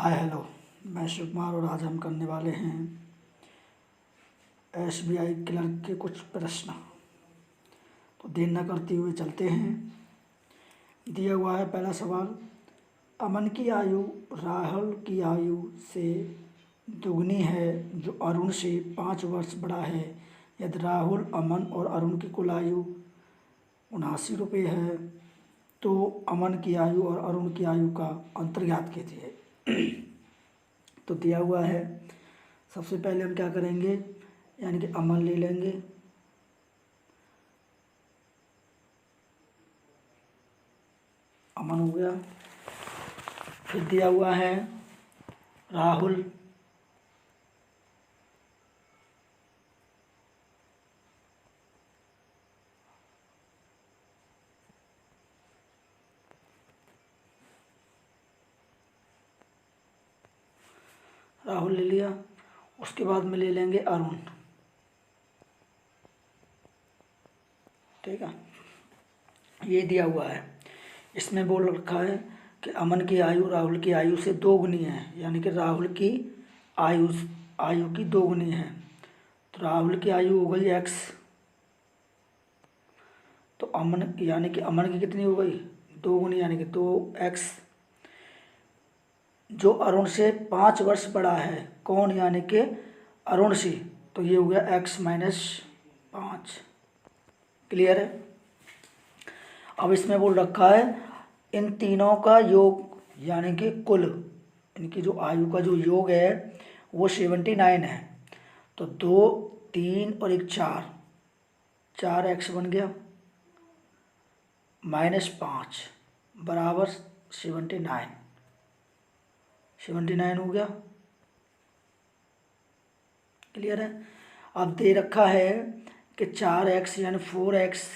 Hi hello, मैं शिव कुमार और आज हम करने वाले हैं SBI क्लर्क के कुछ प्रश्न। तो देर न करते हुए चलते हैं। दिया हुआ है पहला सवाल, अमन की आयु राहुल की आयु से दुगनी है जो अरुण से 5 वर्ष बड़ा है। यदि राहुल, अमन और अरुण की कुल आयु 79 है तो अमन की आयु और अरुण की आयु का अंतर ज्ञात कीजिए। तो दिया हुआ है, सबसे पहले हम क्या करेंगे, यानी कि अमन ले लेंगे। अमन हो गया। फिर दिया हुआ है राहुल, राहुल ले लिया। उसके बाद में ले लेंगे अरुण। ठीक है, ये दिया हुआ है। इसमें बोल रखा है कि अमन की आयु राहुल की आयु से 2 गुनी है, यानी कि राहुल की आयु आयु की 2 गुनी है। तो राहुल की आयु हो गई x, तो अमन यानी कि अमन की कितनी हो गई 2 गुनी, यानी कि 2x। जो अरुण से 5 वर्ष बड़ा है, कौन, यानी कि अरुण से, तो ये हो गया x - 5। क्लियर है। अब इसमें बोल रखा है इन तीनों का योग, यानी कि कुल इनकी जो आयु का जो योग है वो 79 है। तो 2, 3 और 1 4x बन गया -5 बराबर 79 हो गया। क्लियर है। अब दे रखा है कि 4x यानी 4x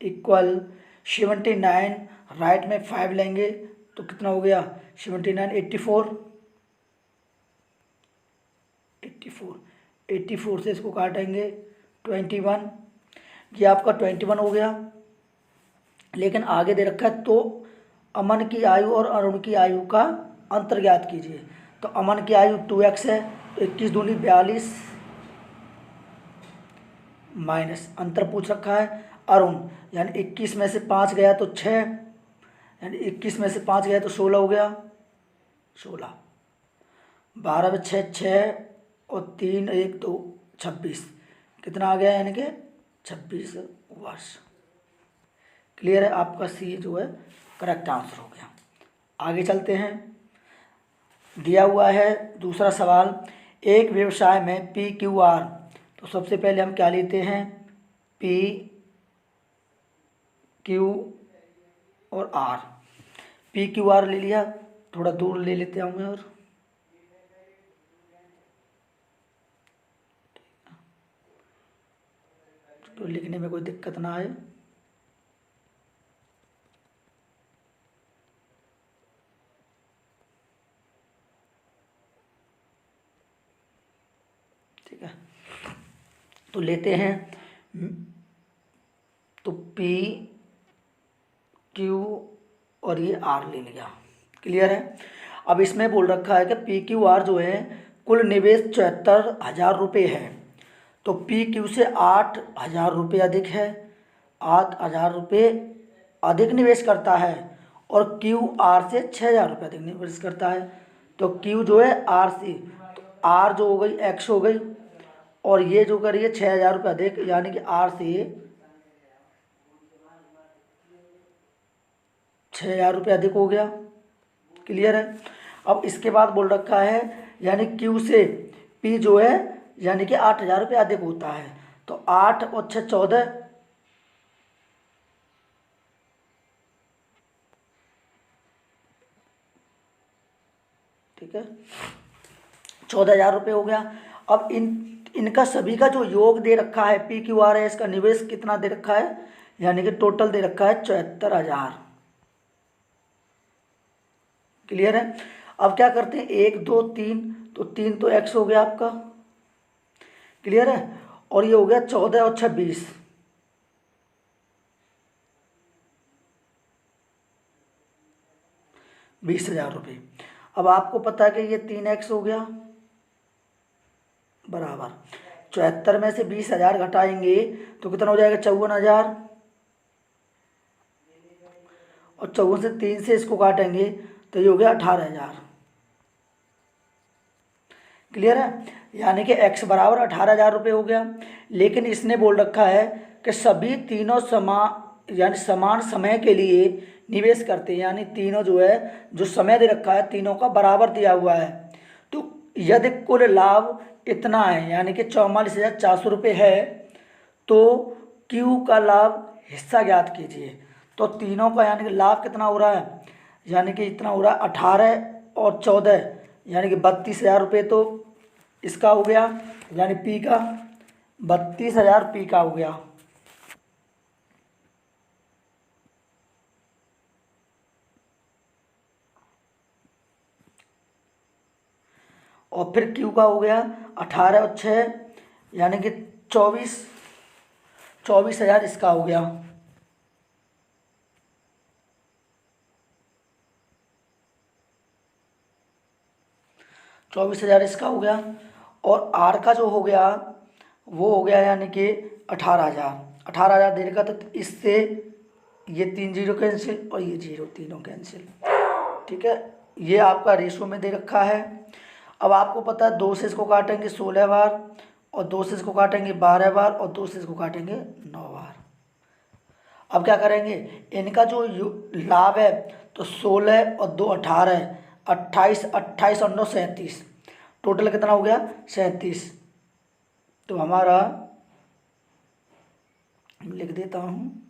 इक्वल 79, राइट में 5 लेंगे तो कितना हो गया 79 84 से इसको काटेंगे 21, ये आपका 21 हो गया। लेकिन आगे दे रखा है तो अमन की आयु और अरुण की आयु का अंतर ज्ञात कीजिए। तो अमन की आयु 2x है, 21 दूनी 42 माइनस अंतर पूछ रखा है अरुण, यानी 21 में से 5 गया तो 6, यानी 21 में से 5 गया तो 16 हो गया 16। 12 में 6 और 3 1 2 26, कितना आ गया, यानी कि 26 वर्ष। क्लियर है। आपका सी जो है करेक्ट आंसर हो गया। आगे चलते हैं। दिया हुआ है दूसरा सवाल, एक व्यवसाय में PQR, तो सबसे पहले हम क्या लेते हैं, PQ और R। PQR ले लिया, थोड़ा दूर ले लेते होंगे और तो लिखने में कोई दिक्कत ना आए। ठीक है, तो लेते हैं, तो PQ और ये R ले लिया। क्लियर है। अब इसमें बोल रखा है कि PQR जो है कुल निवेश 74,000 रुपये है, तो PQ से 8,000 रुपये अधिक है, 8,000 रुपये अधिक निवेश करता है, और QR से 6,000 रुपये अधिक निवेश करता है। तो Q जो है R से, तो R जो हो गई X हो गई, और ये जो करिए 6,000 रुपये अधिक, यानी कि R से 6,000 रुपये अधिक हो गया। क्लियर है। अब इसके बाद बोल रखा है यानी Q से P जो है यानी कि 8,000 रुपये अधिक होता है, तो 8 और 6 14, ठीक है, 14,000 रुपये हो गया। अब इनका सभी का जो योग दे रखा है PQR है, इसका निवेश कितना दे रखा है, यानी कि टोटल दे रखा है 74,000। क्लियर है। अब क्या करते हैं, 1 2 3, तो 3 तो x हो गया आपका। क्लियर है। और ये हो गया 14 और 26, 20,000 रुपये। अब आपको पता है कि ये 3x हो गया बराबर 74 में से 20,000 घटाएंगे तो कितना हो जाएगा 54,000, और 54 से 3 से इसको काटेंगे तो ये हो गया 18,000। क्लियर है? यानी कि x बराबर 18,000 रुपये हो गया। लेकिन इसने बोल रखा है कि सभी तीनों समान समय के लिए निवेश करते हैं, यानी तीनों जो है जो समय दे रखा है तीनों का बराबर दिया हुआ है। तो यदि कुल लाभ इतना है यानी कि 44,400 रुपये है तो Q का लाभ हिस्सा ज्ञात कीजिए। तो तीनों का यानी कि लाभ कितना हो रहा है, यानी कि इतना हो रहा है 18 और 14 यानी कि 32,000 रुपये तो इसका हो गया, यानी P का 32,000 P का हो गया। और फिर Q का हो गया 18 और 6 यानी कि 24,000 इसका हो गया। चौबीस हजार इसका हो गया। और R का जो हो गया वो हो गया यानी कि 18,000 दे रखा तो इससे ये 3 जीरो कैंसिल और ये जीरो तीनों कैंसिल। ठीक है, ये आपका रेशो में दे रखा है। अब आपको पता है 2 से इसको काटेंगे 16 बार, और 2 से इसको काटेंगे 12 बार, और 2 से इसको काटेंगे 9 बार। अब क्या करेंगे, इनका जो लाभ है तो 16 और 2 18, 28 28 और 9 37, टोटल कितना हो गया 37। तो हमारा लिख देता हूँ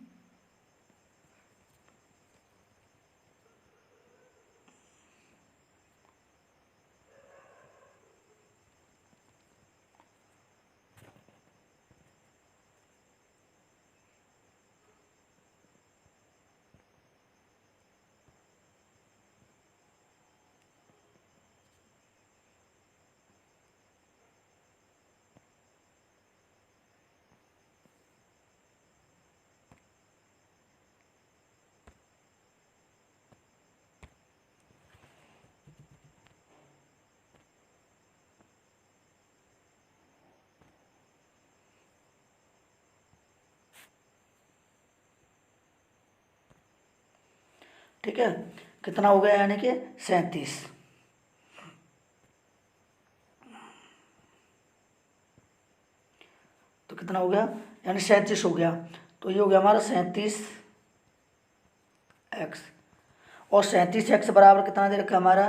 ठीक है, कितना हो गया यानी कि 37। तो कितना हो गया यानी 37 हो गया। तो ये हो गया हमारा 37x, और 37x बराबर कितना दे रखा हमारा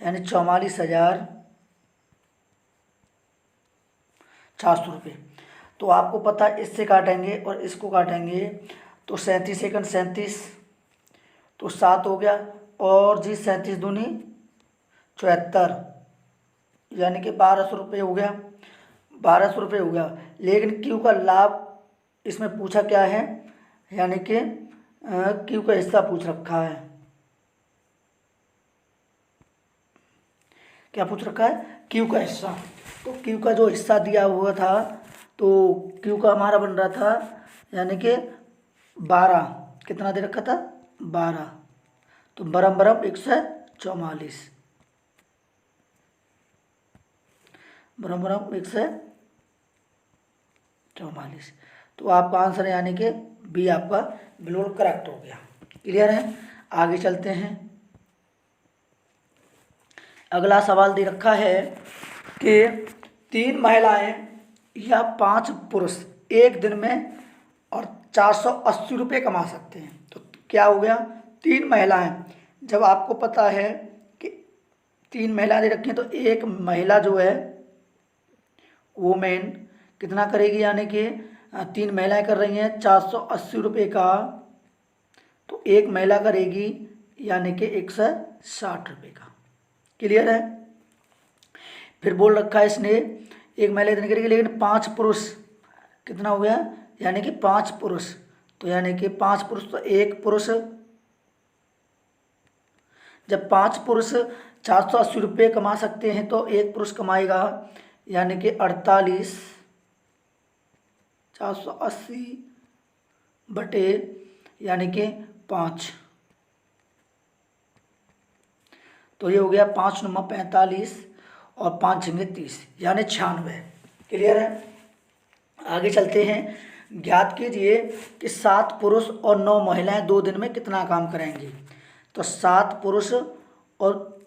यानी 44,400 रुपये। तो आपको पता है इससे काटेंगे और इसको काटेंगे तो 37 एकन 37 तो 7 हो गया, और जी 37 दूनी 74 यानी कि 1,200 रुपये हो गया, 1,200 रुपये हो गया। लेकिन Q का लाभ इसमें पूछा क्या है, यानी कि Q का हिस्सा पूछ रखा है। क्या पूछ रखा है, Q का हिस्सा। तो Q का जो हिस्सा दिया हुआ था तो Q का हमारा बन रहा था यानी कि 12, कितना दे रखा था 12, तो बरम बरम 144, बरम बरम 144। तो आपका आंसर यानी कि बी आपका बिल्कुल करेक्ट हो गया। क्लियर है, आगे चलते हैं। अगला सवाल दे रखा है कि 3 महिलाएं या 5 पुरुष एक दिन में और 480 रुपये कमा सकते हैं। तो क्या हो गया, 3 महिलाएं, जब आपको पता है कि 3 महिलाएं दे रखी हैं तो एक महिला जो है वोमेन कितना करेगी, यानी कि 3 महिलाएं कर रही हैं 480 रुपये का, तो एक महिला करेगी यानी कि 160 रुपये का। क्लियर है। फिर बोल रखा है इसने एक महिला इतनी करेगी, लेकिन 5 पुरुष कितना हो गया यानी कि 5 पुरुष, तो यानी कि 5 पुरुष तो एक पुरुष, जब 5 पुरुष 480 रुपये कमा सकते हैं तो एक पुरुष कमाएगा यानी कि 48, 480 बटे यानी कि 5, तो ये हो गया 5 नुमा 45 और 5 छिंगे 30 यानी 96। क्लियर है। आगे चलते हैं। ज्ञात कीजिए कि 7 पुरुष और 9 महिलाएं 2 दिन में कितना काम करेंगी। तो 7 पुरुष और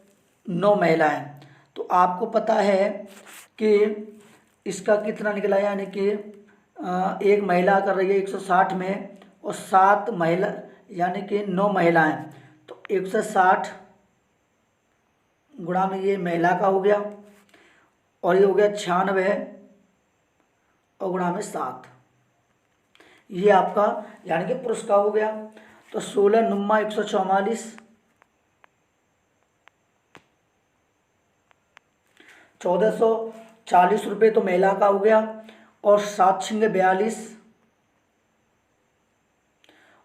9 महिलाएं, तो आपको पता है कि इसका कितना निकला, यानी कि एक महिला कर रही है 160 में और 7 महिला यानी कि 9 महिलाएं, तो 160 गुणा में ये महिला का हो गया और ये हो गया 96 और गुणा में 7, ये आपका यानी कि पुरुष का हो गया। तो 16 नुम्मा 144, 1440 रुपये तो महिला का हो गया और 7 छिंगे 42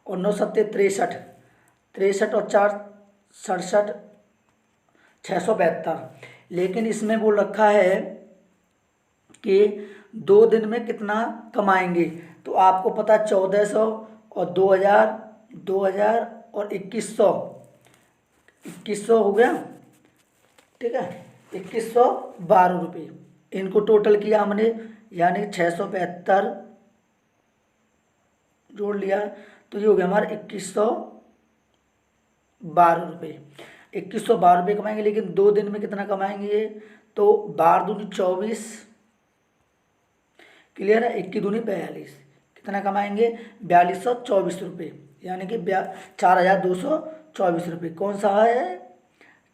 और 9 सत्ते 63, 63 और 4 67, 672। लेकिन इसमें बोल रखा है कि 2 दिन में कितना कमाएंगे। तो आपको पता 1400 और 2000, 2000 और 2100, 2100 हो गया। ठीक है, 2112 रुपये, इनको टोटल किया हमने यानी 672 जोड़ लिया तो ये हो गया हमारा 2112 रुपये। 2112 रुपये कमाएंगे, लेकिन 2 दिन में कितना कमाएंगे ये, तो 12 दूनी 24, क्लियर है, 21 दूनी 42, कितना कमाएंगे 4224 रुपये यानी कि 4224 रुपये। कौन सा है,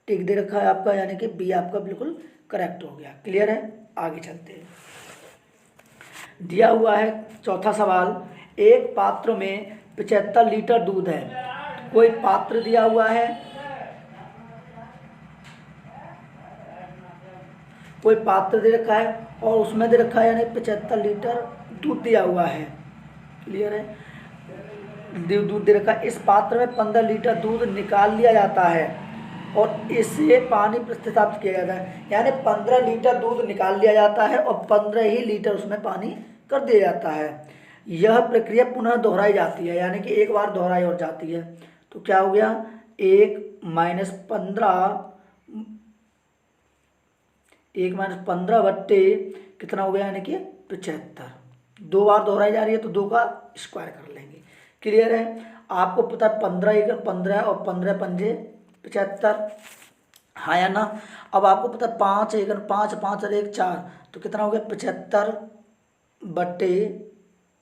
टिक दे रखा है आपका, यानी कि बी आपका बिल्कुल करेक्ट हो गया। क्लियर है। आगे चलते हैं। दिया हुआ है चौथा सवाल, एक पात्र में 75 लीटर दूध है। कोई पात्र दिया हुआ है, कोई पात्र दे रखा है और उसमें दे रखा है यानी 75 लीटर दूध दिया हुआ है। क्लियर है, दूध दे रखा है। इस पात्र में 15 लीटर दूध निकाल लिया जाता है और इससे पानी प्रतिस्थापित किया जाता है, यानी 15 लीटर दूध निकाल लिया जाता है और 15 ही लीटर उसमें पानी कर दिया जाता है। यह प्रक्रिया पुनः दोहराई जाती है, यानी कि एक बार दोहराई और जाती है। तो क्या हो गया, 1 माइनस 15 बट्टे कितना हो गया, यानी कि 75। 2 बार दोहराई जा रही है तो 2 का स्क्वायर कर लेंगे। क्लियर है। आपको पता है 15 एकड़ 15 और 15 पंजे 75, हाँ या ना। अब आपको पता है 5 एकड़ 5 5 और 1 4, तो कितना हो गया 75 बट्टे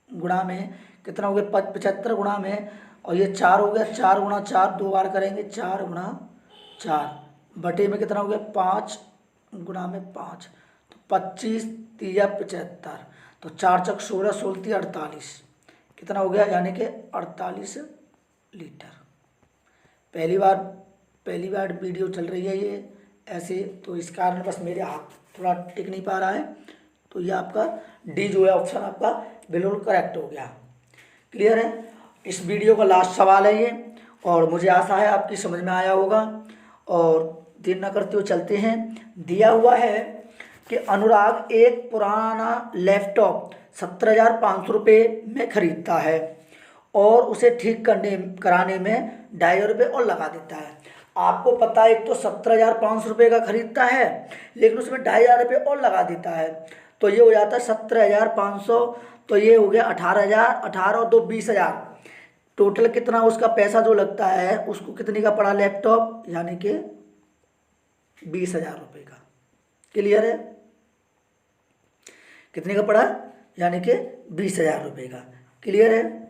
गुणा में कितना हो गया 75 गुणा में, और ये 4 हो गया, 4 गुणा 4 2 बार करेंगे, 4 गुणा 4 बटे में कितना हो गया 5 गुणा में 5, तो 25 तिया 75, तो 4 चक 16 16 तिया 48, कितना हो गया यानी कि 48 लीटर। पहली बार वीडियो चल रही है ये ऐसे, तो इस कारण बस मेरे हाथ थोड़ा टिक नहीं पा रहा है, तो ये आपका डी जो है ऑप्शन आपका बिल्कुल करेक्ट हो गया। क्लियर है। इस वीडियो का लास्ट सवाल है ये, और मुझे आशा है आपकी समझ में आया होगा। और देर न करते हुए चलते हैं। दिया हुआ है कि अनुराग एक पुराना लैपटॉप 17,500 रुपये में खरीदता है और उसे ठीक कराने में 2,500 रुपये और लगा देता है। आपको पता है एक तो 17,500 रुपये का खरीदता है, लेकिन उसमें 2,500 रुपये और लगा देता है, तो ये हो जाता है 17,500, तो ये हो गया 18,000, 18 और 2 20,000। टोटल कितना उसका पैसा जो लगता है, उसको कितने का पड़ा लैपटॉप, यानी कि 20,000 रुपये का। क्लियर है, कितने का पड़ा, यानी कि 20,000 रुपये का। क्लियर है।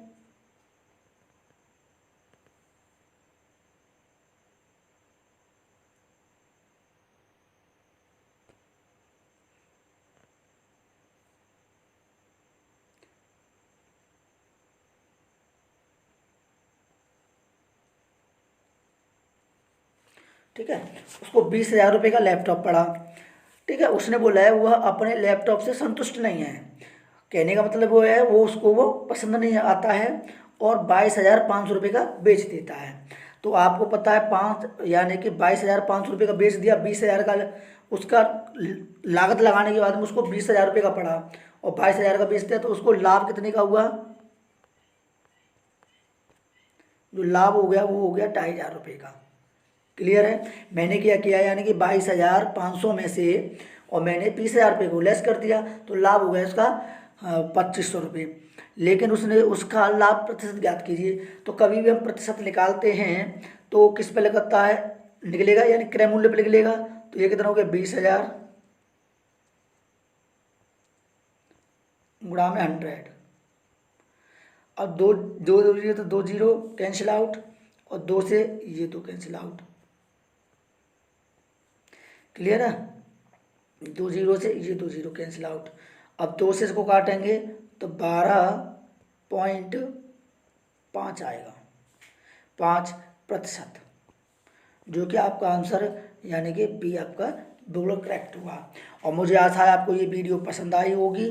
ठीक है, उसको 20,000 रुपये का लैपटॉप पड़ा। ठीक है, उसने बोला है वह अपने लैपटॉप से संतुष्ट नहीं है। कहने का मतलब वो है वो पसंद नहीं आता है और 22,500 रुपये का बेच देता है। तो आपको पता है 5 यानी कि 22,500 रुपये का बेच दिया, 20,000 का उसका लागत लगाने के बाद में उसको 20,000 रुपये का पड़ा और 22,000 का बेच दिया, तो उसको लाभ कितने का हुआ, जो लाभ हो गया वो हो गया 2,500 रुपये का। क्लियर है। मैंने क्या किया, यानी कि 22,500 में से और मैंने 30,000 रुपये को लेस कर दिया, तो लाभ हो गया उसका 2,500 रुपये। लेकिन उसने उसका लाभ प्रतिशत ज्ञात कीजिए। तो कभी भी हम प्रतिशत निकालते हैं तो किस पे लगता है, निकलेगा, यानी क्रय मूल्य पे निकलेगा। तो ये कितना हो गया, 20,000 गुणा में 100। अब दो दो दो जीरो तो 2 जीरो कैंसिल आउट, और 2 से ये 2 कैंसिल आउट। क्लियर है, 2 जीरो से ये 2 जीरो कैंसिल आउट। अब 2 से इसको काटेंगे तो 12.5 आएगा, 5%, जो कि आपका आंसर यानी कि बी आपका बिल्कुल करेक्ट हुआ। और मुझे आशा है आपको ये वीडियो पसंद आई होगी।